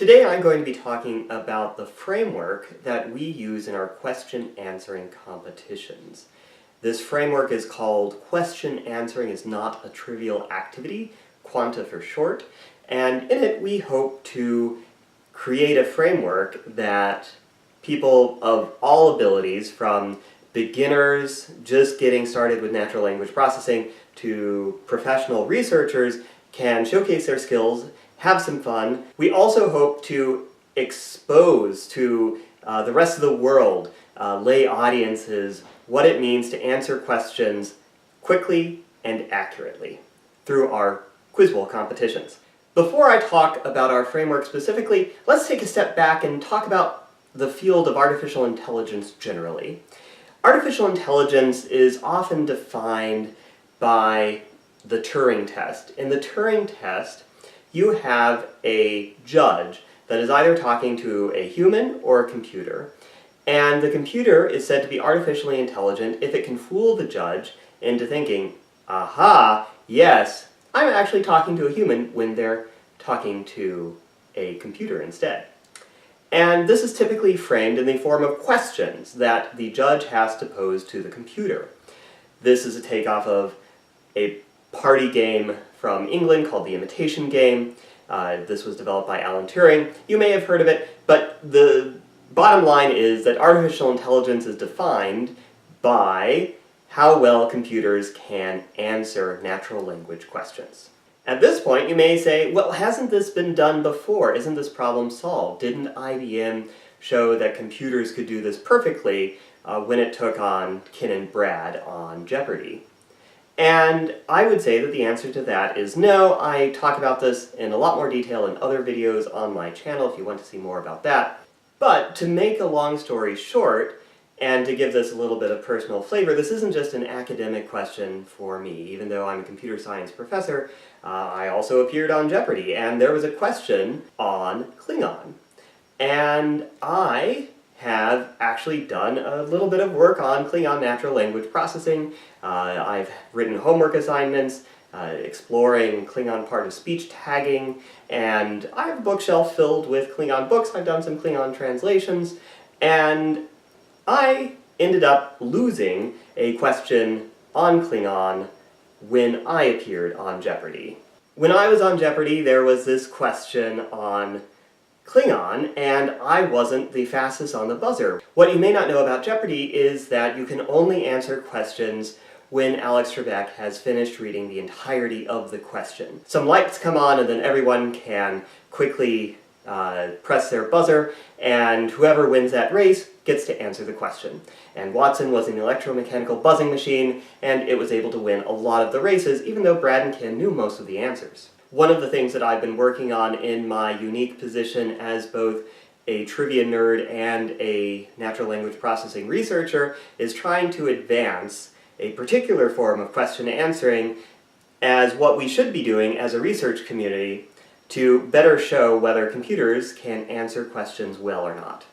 Today I'm going to be talking about the framework that we use in our question answering competitions. This framework is called Question Answering is Not a Trivial Activity, Quanta for short, and in it we hope to create a framework that people of all abilities, from beginners just getting started with natural language processing to professional researchers, can showcase their skills, have some fun. We also hope to expose to the rest of the world, lay audiences, what it means to answer questions quickly and accurately through our quiz bowl competitions. Before I talk about our framework specifically, let's take a step back and talk about the field of artificial intelligence generally. Artificial intelligence is often defined by the Turing test. In the Turing test, you have a judge that is either talking to a human or a computer, and the computer is said to be artificially intelligent if it can fool the judge into thinking, aha, yes, I'm actually talking to a human, when they're talking to a computer instead. And this is typically framed in the form of questions that the judge has to pose to the computer. This is a takeoff of a party game from England called the Imitation Game. This was developed by Alan Turing. You may have heard of it, but the bottom line is that artificial intelligence is defined by how well computers can answer natural language questions. At this point, you may say, well, hasn't this been done before? Isn't this problem solved? Didn't IBM show that computers could do this perfectly when it took on Ken and Brad on Jeopardy? And I would say that the answer to that is no. I talk about this in a lot more detail in other videos on my channel if you want to see more about that. But to make a long story short, and to give this a little bit of personal flavor, this isn't just an academic question for me. Even though I'm a computer science professor, I also appeared on Jeopardy, and there was a question on Klingon. And I have actually done a little bit of work on Klingon natural language processing. I've written homework assignments, exploring Klingon part-of-speech tagging, and I have a bookshelf filled with Klingon books. I've done some Klingon translations, and I ended up losing a question on Klingon when I appeared on Jeopardy. When I was on Jeopardy, there was this question on Klingon, and I wasn't the fastest on the buzzer. What you may not know about Jeopardy is that you can only answer questions when Alex Trebek has finished reading the entirety of the question. Some lights come on and then everyone can quickly press their buzzer, and whoever wins that race gets to answer the question. And Watson was an electromechanical buzzing machine, and it was able to win a lot of the races, even though Brad and Ken knew most of the answers. One of the things that I've been working on in my unique position as both a trivia nerd and a natural language processing researcher is trying to advance a particular form of question answering as what we should be doing as a research community to better show whether computers can answer questions well or not.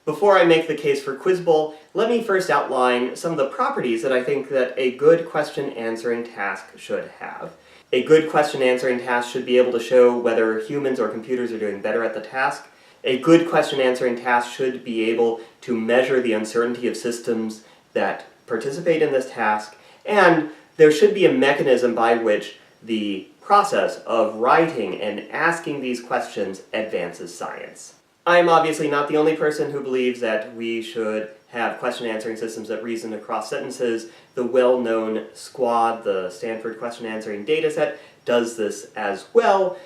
Before I make the case for Quiz Bowl, let me first outline some of the properties that I think that a good question answering task should have. A good question answering task should be able to show whether humans or computers are doing better at the task. A good question answering task should be able to measure the uncertainty of systems that participate in this task, and there should be a mechanism by which the process of writing and asking these questions advances science. I am obviously not the only person who believes that we should have question answering systems that reason across sentences. The well-known SQUAD, the Stanford Question Answering Dataset, does this as well.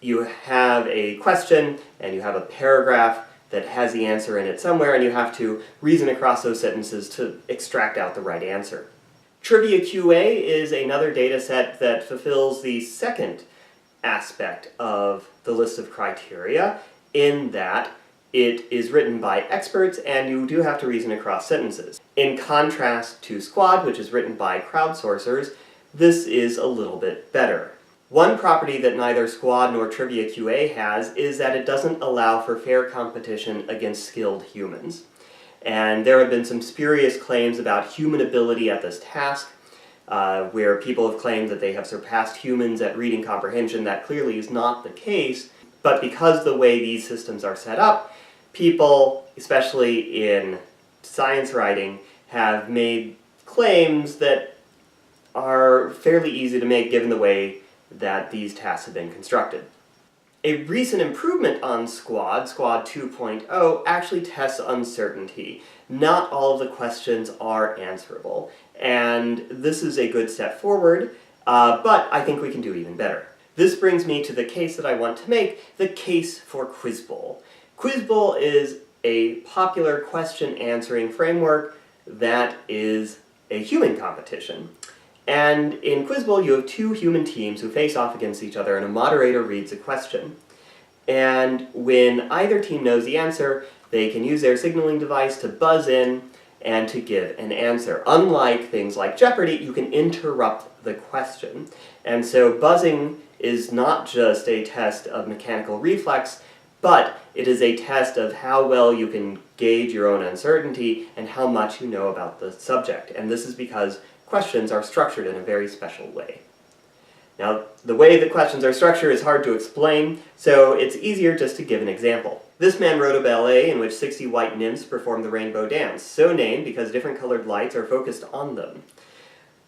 You have a question, and you have a paragraph that has the answer in it somewhere, and you have to reason across those sentences to extract out the right answer. Trivia QA is another data set that fulfills the second aspect of the list of criteria, in that it is written by experts and you do have to reason across sentences. In contrast to SQUAD, which is written by crowdsourcers, this is a little bit better. One property that neither SQUAD nor Trivia QA has is that it doesn't allow for fair competition against skilled humans. And there have been some spurious claims about human ability at this task, where people have claimed that they have surpassed humans at reading comprehension. That clearly is not the case. But because the way these systems are set up, people, especially in science writing, have made claims that are fairly easy to make given the way that these tasks have been constructed. A recent improvement on Squad 2.0, actually tests uncertainty. Not all of the questions are answerable, and this is a good step forward, but I think we can do even better. This brings me to the case that I want to make, the case for Quiz Bowl. Quiz Bowl is a popular question answering framework that is a human competition. And in Quiz Bowl you have two human teams who face off against each other and a moderator reads a question. And when either team knows the answer, they can use their signaling device to buzz in and to give an answer. Unlike things like Jeopardy, you can interrupt the question. And so buzzing is not just a test of mechanical reflex, but it is a test of how well you can gauge your own uncertainty and how much you know about the subject. And this is because questions are structured in a very special way. Now, the way that questions are structured is hard to explain, so it's easier just to give an example. This man wrote a ballet in which 60 white nymphs performed the rainbow dance, so named because different colored lights are focused on them.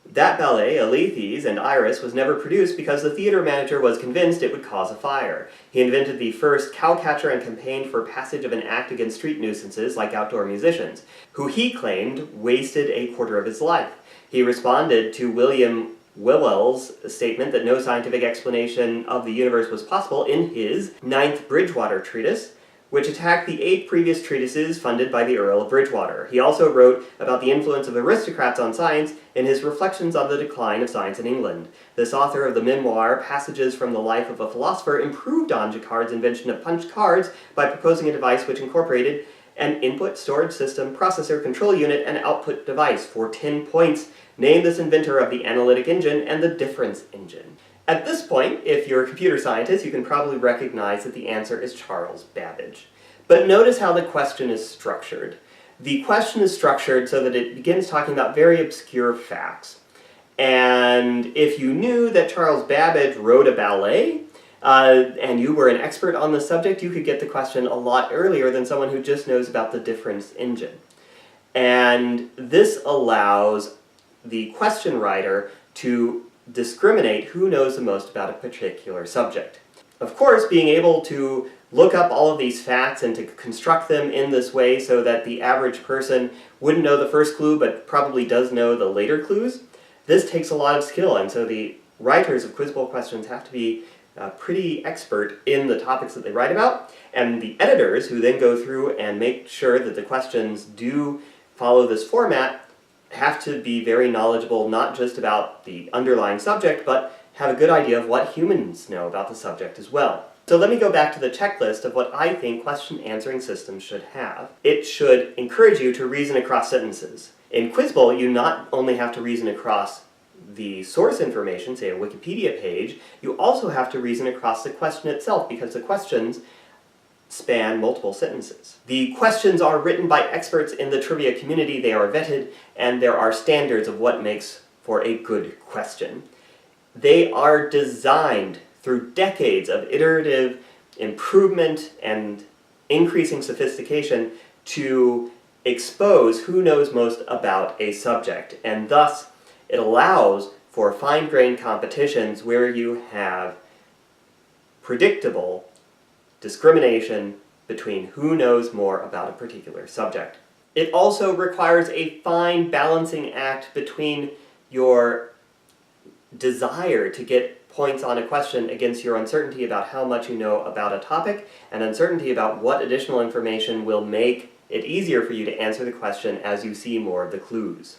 That ballet, Alethes and Iris, was never produced because the theater manager was convinced it would cause a fire. He invented the first cowcatcher and campaigned for passage of an act against street nuisances like outdoor musicians, who he claimed wasted a quarter of his life. He responded to William Whewell's statement that no scientific explanation of the universe was possible in his 9th Bridgewater Treatise, which attacked the 8 previous treatises funded by the Earl of Bridgewater. He also wrote about the influence of aristocrats on science in his Reflections on the Decline of Science in England. This author of the memoir, Passages from the Life of a Philosopher, improved on Jacquard's invention of punch cards by proposing a device which incorporated an input storage system, processor, control unit, and output device. For 10 points, name this inventor of the analytic engine and the difference engine. At this point, if you're a computer scientist, you can probably recognize that the answer is Charles Babbage. But notice how the question is structured. The question is structured so that it begins talking about very obscure facts. And if you knew that Charles Babbage wrote a ballet, and you were an expert on the subject, you could get the question a lot earlier than someone who just knows about the difference engine. And this allows the question writer to discriminate who knows the most about a particular subject. Of course, being able to look up all of these facts and to construct them in this way so that the average person wouldn't know the first clue but probably does know the later clues, this takes a lot of skill, and so the writers of Quiz Bowl questions have to be pretty expert in the topics that they write about, and the editors, who then go through and make sure that the questions do follow this format, have to be very knowledgeable not just about the underlying subject, but have a good idea of what humans know about the subject as well. So let me go back to the checklist of what I think question answering systems should have. It should encourage you to reason across sentences. In Quiz Bowl, you not only have to reason across the source information, say a Wikipedia page, you also have to reason across the question itself, because the questions span multiple sentences. The questions are written by experts in the trivia community, they are vetted, and there are standards of what makes for a good question. They are designed through decades of iterative improvement and increasing sophistication to expose who knows most about a subject, and thus it allows for fine-grained competitions where you have predictable discrimination between who knows more about a particular subject. It also requires a fine balancing act between your desire to get points on a question against your uncertainty about how much you know about a topic, and uncertainty about what additional information will make it easier for you to answer the question as you see more of the clues.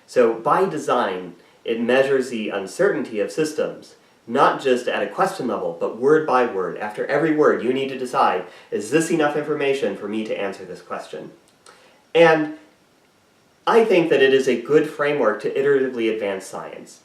So by design, it measures the uncertainty of systems, not just at a question level, but word by word. After every word, you need to decide, is this enough information for me to answer this question? And I think that it is a good framework to iteratively advance science.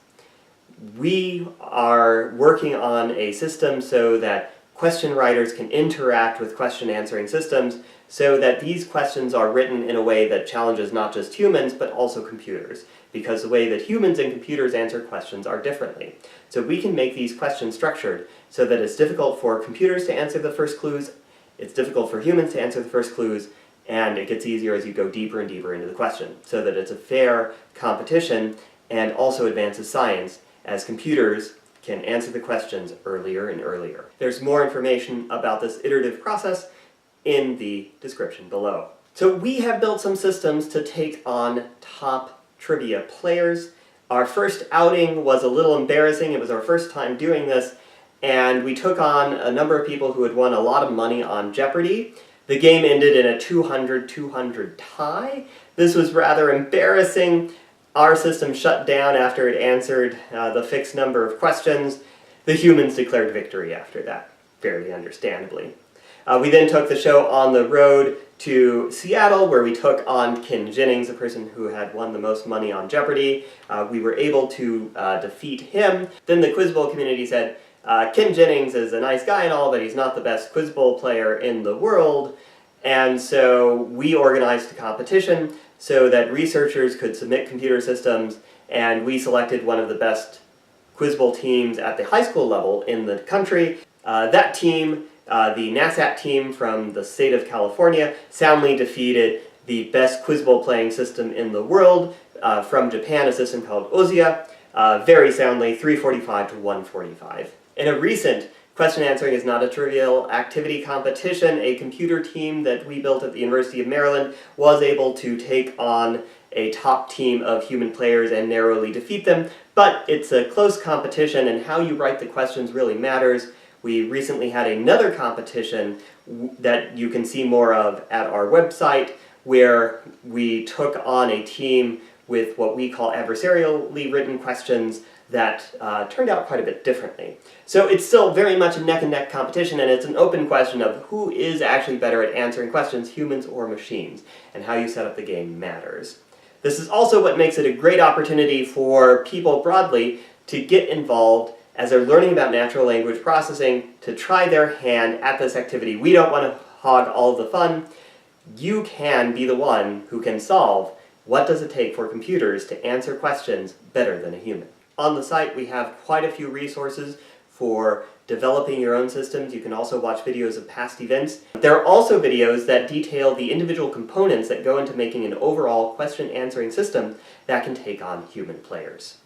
We are working on a system so that question writers can interact with question answering systems so that these questions are written in a way that challenges not just humans, but also computers, because the way that humans and computers answer questions are differently. So we can make these questions structured so that it's difficult for computers to answer the first clues, it's difficult for humans to answer the first clues, and it gets easier as you go deeper and deeper into the question, so that it's a fair competition and also advances science as computers can answer the questions earlier and earlier. There's more information about this iterative process in the description below. So we have built some systems to take on top trivia players. Our first outing was a little embarrassing. It was our first time doing this, and we took on a number of people who had won a lot of money on Jeopardy! The game ended in a 200-200 tie. This was rather embarrassing. Our system shut down after it answered the fixed number of questions. The humans declared victory after that, very understandably. We then took the show on the road to Seattle, where we took on Ken Jennings, the person who had won the most money on Jeopardy! We were able to defeat him. Then the Quiz Bowl community said, Ken Jennings is a nice guy and all, but he's not the best Quiz Bowl player in the world. And so we organized a competition so that researchers could submit computer systems, and we selected one of the best Quiz Bowl teams at the high school level in the country. That team, the NASAT team from the state of California, soundly defeated the best Quiz Bowl playing system in the world from Japan, a system called Ozia, very soundly, 345 to 145. In a recent Question Answering is Not a Trivial Activity competition, a computer team that we built at the University of Maryland was able to take on a top team of human players and narrowly defeat them, but it's a close competition and how you write the questions really matters. We recently had another competition that you can see more of at our website, where we took on a team with what we call adversarially written questions that turned out quite a bit differently. So it's still very much a neck-and-neck competition, and it's an open question of who is actually better at answering questions, humans or machines, and how you set up the game matters. This is also what makes it a great opportunity for people broadly to get involved as they're learning about natural language processing, to try their hand at this activity. We don't want to hog all of the fun. You can be the one who can solve what does it take for computers to answer questions better than a human. On the site we have quite a few resources for developing your own systems. You can also watch videos of past events. There are also videos that detail the individual components that go into making an overall question answering system that can take on human players.